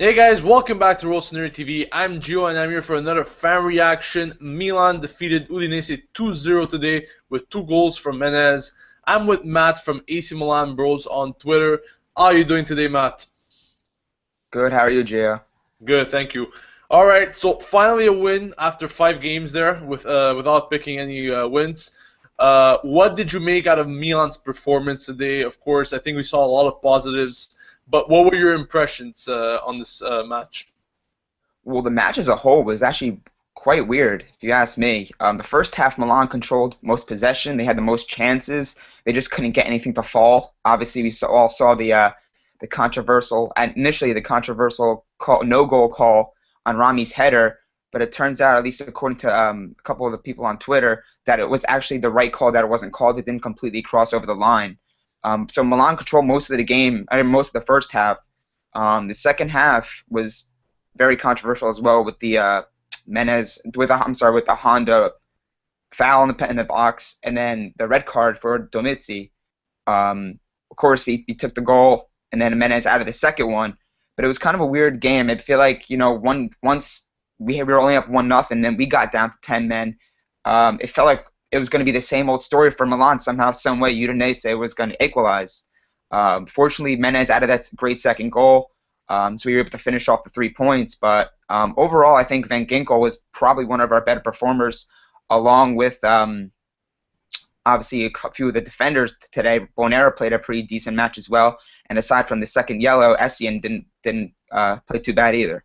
Hey guys, welcome back to Rossoneri TV. I'm Gio and I'm here for another fan reaction. Milan defeated Udinese 2-0 today with 2 goals from Menez. I'm with Matt from AC Milan Bros on Twitter. How are you doing today, Matt? Good. How are you, Gio? Good, thank you. All right, so finally a win after 5 games there without picking any wins. What did you make out of Milan's performance today? Of course, I think we saw a lot of positives, but what were your impressions on this match? Well, the match as a whole was actually quite weird, if you ask me. The first half, Milan controlled most possession. They had the most chances. They just couldn't get anything to fall. Obviously, all saw the controversial, and initially the controversial no goal call on Rami's header. But it turns out, at least according to a couple of the people on Twitter, that it was actually the right call. That it wasn't called. It didn't completely cross over the line. So Milan controlled most of the game, most of the first half. The second half was very controversial as well with the with the Honda foul in the box, and then the red card for Domizzi. Of course, he took the goal, and then Menez out of the second one. But it was kind of a weird game. I feel like once we were only up 1-0, then we got down to 10 men. It felt like it was going to be the same old story for Milan. Somehow, some way, Udinese was going to equalize. Fortunately, Menez out of that great second goal. So we were able to finish off the 3 points. But overall, I think Van Ginkel was probably one of our better performers, along with obviously a few of the defenders today. Bonera played a pretty decent match as well. And aside from the second yellow, Essien didn't play too bad either.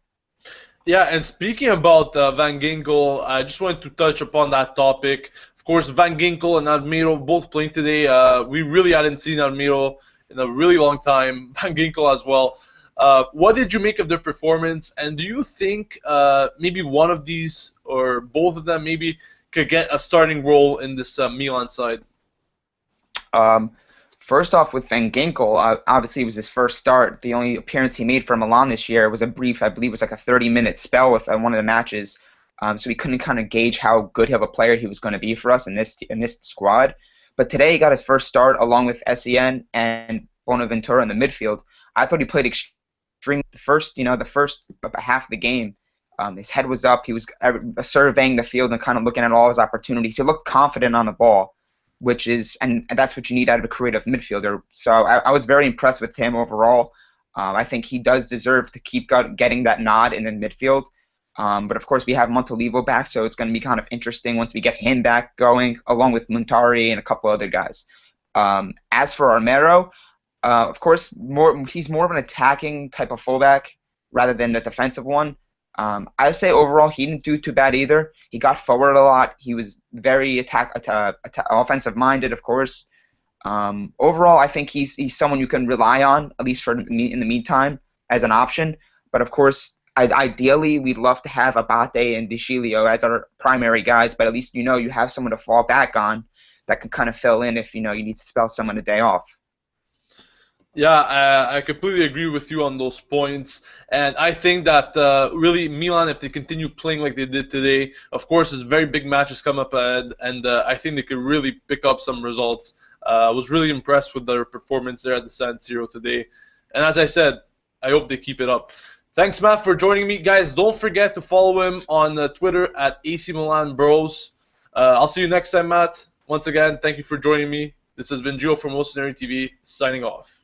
Yeah, and speaking about Van Ginkel, I just wanted to touch upon that topic. Of course, Van Ginkel and Almiro both playing today. We really hadn't seen Almiro in a really long time. Van Ginkel as well. What did you make of their performance? And do you think maybe one of these or both of them maybe could get a starting role in this Milan side? Um, First off, with Van Ginkel, obviously it was his first start. The only appearance he made for Milan this year was a brief, I believe it was like a 30-minute spell with one of the matches. So we couldn't kind of gauge how good of a player he was going to be for us in this squad. But today he got his first start along with Essien and Bonaventura in the midfield. I thought he played extremely the first half of the game. His head was up. He was surveying the field and kind of looking at all his opportunities. He looked confident on the ball, and that's what you need out of a creative midfielder. So I was very impressed with him overall. I think he does deserve to keep getting that nod in the midfield. But of course we have Montolivo back, so it's going to be kind of interesting once we get him back going, along with Montari and a couple other guys. As for Armero, of course he's more of an attacking type of fullback rather than a defensive one. I would say overall he didn't do too bad either. He got forward a lot. He was very offensive minded, of course. Overall, I think he's someone you can rely on, at least in the meantime, as an option. But of course, ideally, we'd love to have Abate and Deschilio as our primary guys. But at least you have someone to fall back on that can kind of fill in if you need to spell someone a day off. Yeah, I completely agree with you on those points, and I think that really Milan, if they continue playing like they did today, of course, there's very big matches come up ahead, and I think they could really pick up some results. I was really impressed with their performance there at the San Siro today, and as I said, I hope they keep it up. Thanks, Matt, for joining me, guys. Don't forget to follow him on Twitter at AC Milan Bros. I'll see you next time, Matt. Once again, thank you for joining me. This has been Gio from Rossoneri TV, signing off.